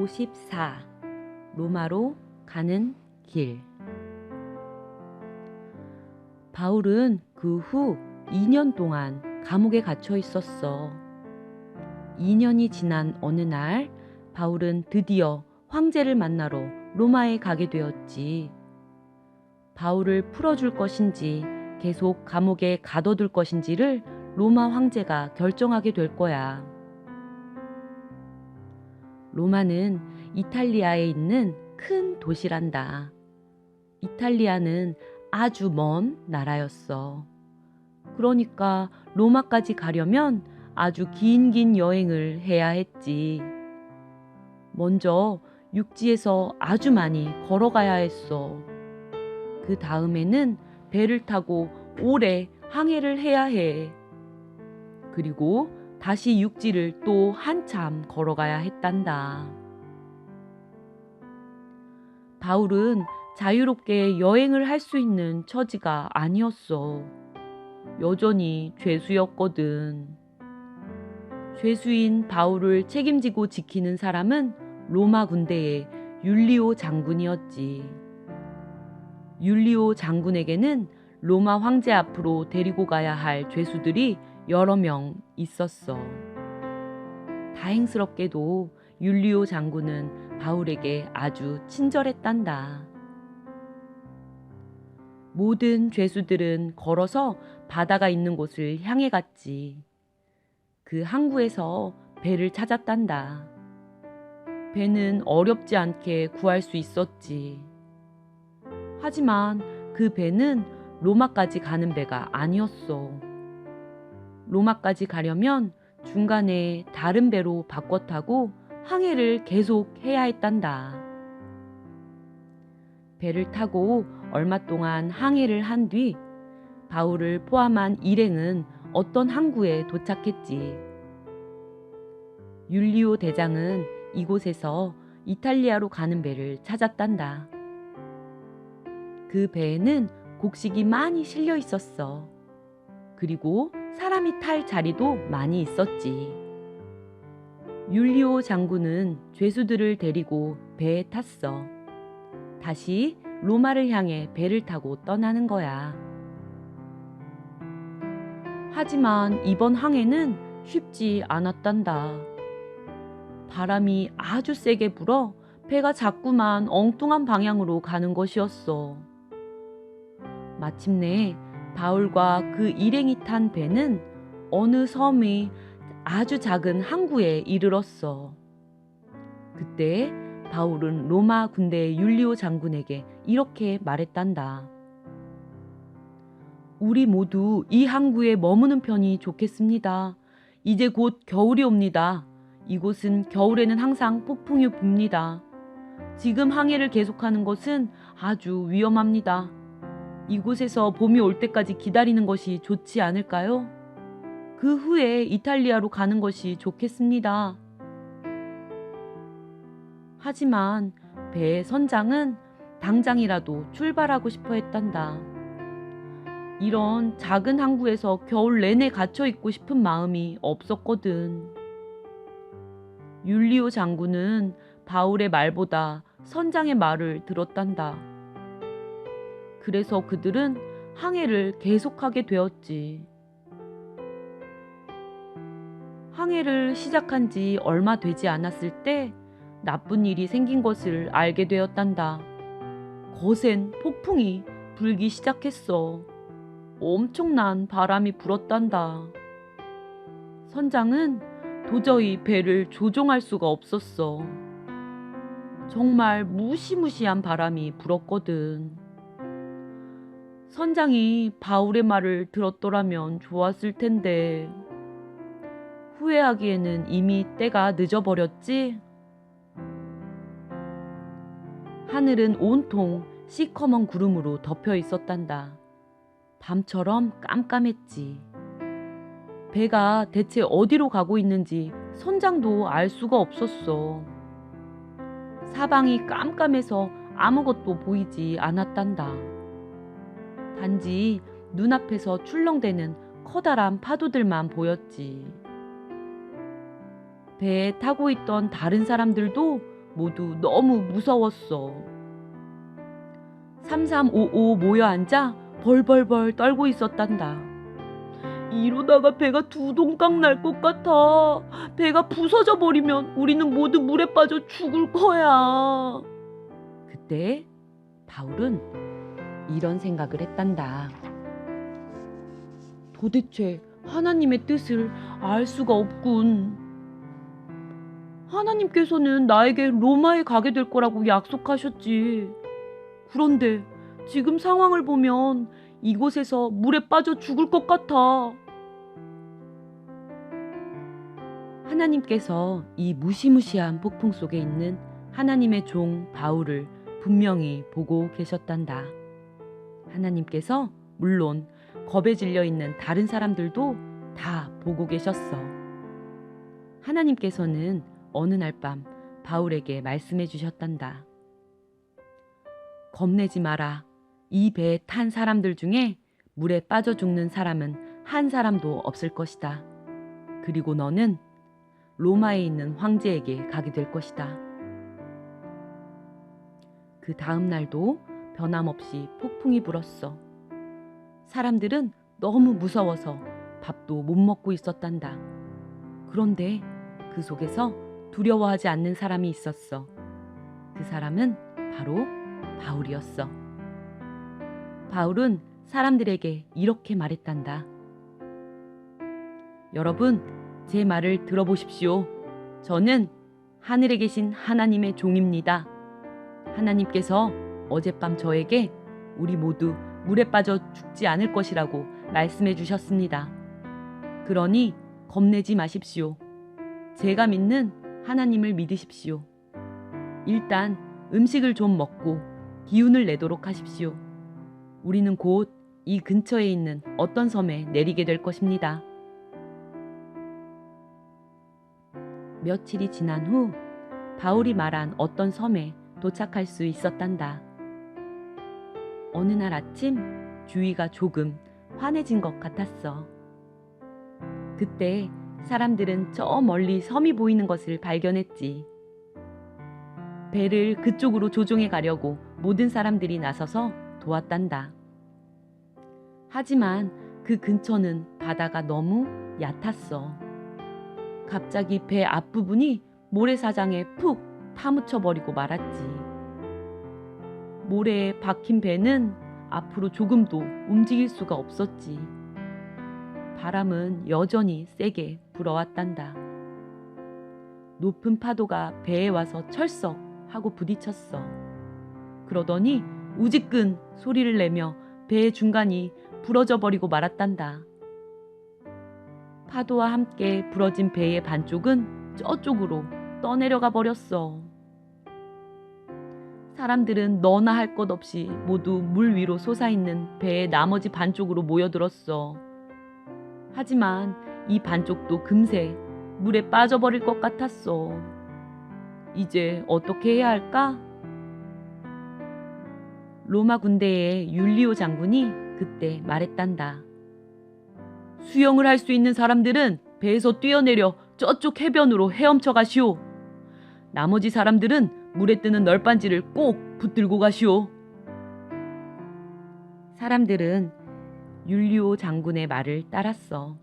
54. 로마로 가는 길. 바울은 그 후 2년 동안 감옥에 갇혀 있었어. 2년이 지난 어느 날 바울은 드디어 황제를 만나러 로마에 가게 되었지. 바울을 풀어줄 것인지 계속 감옥에 가둬둘 것인지를 로마 황제가 결정하게 될 거야. 로마는 이탈리아에 있는 큰 도시란다. 이탈리아는 아주 먼 나라였어. 그러니까 로마까지 가려면 아주 긴 여행을 해야 했지. 먼저 육지에서 아주 많이 걸어가야 했어. 그 다음에는 배를 타고 오래 항해를 해야 해. 그리고 다시 육지를 또 한참 걸어가야 했단다. 바울은 자유롭게 여행을 할 수 있는 처지가 아니었어. 여전히 죄수였거든. 죄수인 바울을 책임지고 지키는 사람은 로마 군대의 율리오 장군이었지. 율리오 장군에게는 로마 황제 앞으로 데리고 가야 할 죄수들이 여러 명 있었어. 다행스럽게도 율리오 장군은 바울에게 아주 친절했단다. 모든 죄수들은 걸어서 바다가 있는 곳을 향해 갔지. 그 항구에서 배를 찾았단다. 배는 어렵지 않게 구할 수 있었지. 하지만 그 배는 로마까지 가는 배가 아니었어. 로마까지 가려면 중간에 다른 배로 바꿔 타고 항해를 계속 해야 했단다. 배를 타고 얼마 동안 항해를 한 뒤 바울을 포함한 일행은 어떤 항구에 도착했지. 율리오 대장은 이곳에서 이탈리아로 가는 배를 찾았단다. 그 배에는 곡식이 많이 실려 있었어. 그리고 사람이 탈 자리도 많이 있었지. 율리오 장군은 죄수들을 데리고 배에 탔어. 다시 로마를 향해 배를 타고 떠나는 거야. 하지만 이번 항해는 쉽지 않았단다. 바람이 아주 세게 불어 배가 자꾸만 엉뚱한 방향으로 가는 것이었어. 마침내 바울과 그 일행이 탄 배는 어느 섬의 아주 작은 항구에 이르렀어. 그때 바울은 로마 군대의 율리오 장군에게 이렇게 말했단다. 우리 모두 이 항구에 머무는 편이 좋겠습니다. 이제 곧 겨울이 옵니다. 이곳은 겨울에는 항상 폭풍이 붑니다. 지금 항해를 계속하는 것은 아주 위험합니다. 이곳에서 봄이 올 때까지 기다리는 것이 좋지 않을까요? 그 후에 이탈리아로 가는 것이 좋겠습니다. 하지만 배의 선장은 당장이라도 출발하고 싶어 했단다. 이런 작은 항구에서 겨울 내내 갇혀 있고 싶은 마음이 없었거든. 율리오 장군은 바울의 말보다 선장의 말을 들었단다. 그래서 그들은 항해를 계속하게 되었지. 항해를 시작한 지 얼마 되지 않았을 때 나쁜 일이 생긴 것을 알게 되었단다. 거센 폭풍이 불기 시작했어. 엄청난 바람이 불었단다. 선장은 도저히 배를 조종할 수가 없었어. 정말 무시무시한 바람이 불었거든. 선장이 바울의 말을 들었더라면 좋았을 텐데 후회하기에는 이미 때가 늦어버렸지. 하늘은 온통 시커먼 구름으로 덮여 있었단다. 밤처럼 깜깜했지. 배가 대체 어디로 가고 있는지 선장도 알 수가 없었어. 사방이 깜깜해서 아무것도 보이지 않았단다. 단지 눈앞에서 출렁대는 커다란 파도들만 보였지. 배에 타고 있던 다른 사람들도 모두 너무 무서웠어. 3355 모여 앉아 벌벌벌 떨고 있었단다. 이러다가 배가 두동강 날 것 같아. 배가 부서져 버리면 우리는 모두 물에 빠져 죽을 거야. 그때 바울은 이런 생각을 했단다. 도대체 하나님의 뜻을 알 수가 없군. 하나님께서는 나에게 로마에 가게 될 거라고 약속하셨지. 그런데 지금 상황을 보면 이곳에서 물에 빠져 죽을 것 같아. 하나님께서 이 무시무시한 폭풍 속에 있는 하나님의 종 바울을 분명히 보고 계셨단다. 하나님께서 물론 겁에 질려 있는 다른 사람들도 다 보고 계셨어. 하나님께서는 어느 날 밤 바울에게 말씀해 주셨단다. 겁내지 마라. 이 배에 탄 사람들 중에 물에 빠져 죽는 사람은 한 사람도 없을 것이다. 그리고 너는 로마에 있는 황제에게 가게 될 것이다. 그 다음 날도 변함없이 폭풍이 불었어. 사람들은 너무 무서워서 밥도 못 먹고 있었단다. 그런데 그 속에서 두려워하지 않는 사람이 있었어. 그 사람은 바로 바울이었어. 바울은 사람들에게 이렇게 말했단다. 여러분, 제 말을 들어보십시오. 저는 하늘에 계신 하나님의 종입니다. 하나님께서 어젯밤 저에게 우리 모두 물에 빠져 죽지 않을 것이라고 말씀해 주셨습니다. 그러니 겁내지 마십시오. 제가 믿는 하나님을 믿으십시오. 일단 음식을 좀 먹고 기운을 내도록 하십시오. 우리는 곧 이 근처에 있는 어떤 섬에 내리게 될 것입니다. 며칠이 지난 후 바울이 말한 어떤 섬에 도착할 수 있었단다. 어느 날 아침 주위가 조금 환해진 것 같았어. 그때 사람들은 저 멀리 섬이 보이는 것을 발견했지. 배를 그쪽으로 조종해 가려고 모든 사람들이 나서서 도왔단다. 하지만 그 근처는 바다가 너무 얕았어. 갑자기 배 앞부분이 모래사장에 푹 파묻혀버리고 말았지. 모래에 박힌 배는 앞으로 조금도 움직일 수가 없었지. 바람은 여전히 세게 불어왔단다. 높은 파도가 배에 와서 철썩 하고 부딪혔어. 그러더니 우지끈 소리를 내며 배의 중간이 부러져 버리고 말았단다. 파도와 함께 부러진 배의 반쪽은 저쪽으로 떠내려가 버렸어. 사람들은 너나 할 것 없이 모두 물 위로 솟아있는 배의 나머지 반쪽으로 모여들었어. 하지만 이 반쪽도 금세 물에 빠져버릴 것 같았어. 이제 어떻게 해야 할까? 로마 군대의 율리오 장군이 그때 말했단다. 수영을 할 수 있는 사람들은 배에서 뛰어내려 저쪽 해변으로 헤엄쳐 가시오. 나머지 사람들은 물에 뜨는 널빤지를 꼭 붙들고 가시오. 사람들은 율리오 장군의 말을 따랐어.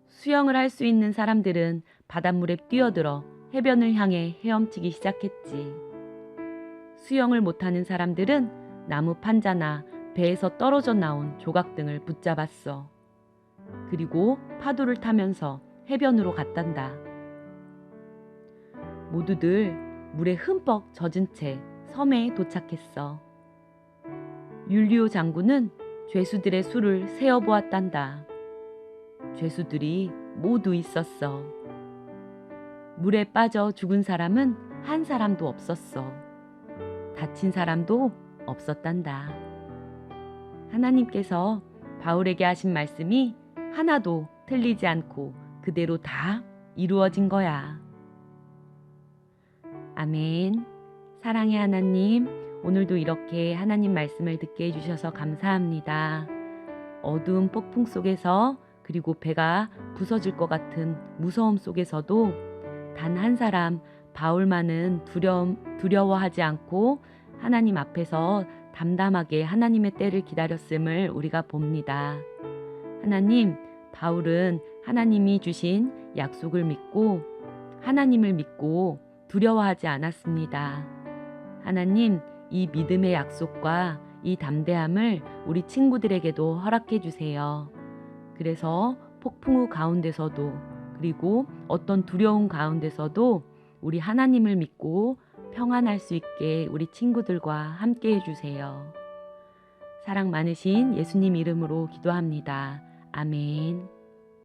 수영을 할 수 있는 사람들은 바닷물에 뛰어들어 해변을 향해 헤엄치기 시작했지. 수영을 못하는 사람들은 나무 판자나 배에서 떨어져 나온 조각 등을 붙잡았어. 그리고 파도를 타면서 해변으로 갔단다. 모두들 물에 흠뻑 젖은 채 섬에 도착했어. 율리오 장군은 죄수들의 수를 세어보았단다. 죄수들이 모두 있었어. 물에 빠져 죽은 사람은 한 사람도 없었어. 다친 사람도 없었단다. 하나님께서 바울에게 하신 말씀이 하나도 틀리지 않고 그대로 다 이루어진 거야. 아멘. 사랑의 하나님, 오늘도 이렇게 하나님 말씀을 듣게 해주셔서 감사합니다. 어두운 폭풍 속에서 그리고 배가 부서질 것 같은 무서움 속에서도 단 한 사람 바울만은 두려워하지 않고 하나님 앞에서 담담하게 하나님의 때를 기다렸음을 우리가 봅니다. 하나님, 바울은 하나님이 주신 약속을 믿고 하나님을 믿고 두려워하지 않았습니다. 하나님, 이 믿음의 약속과 이 담대함을 우리 친구들에게도 허락해 주세요. 그래서 폭풍 우 가운데서도 그리고 어떤 두려움 가운데서도 우리 하나님을 믿고 평안할 수 있게 우리 친구들과 함께 해주세요. 사랑 많으신 예수님 이름으로 기도합니다. 아멘.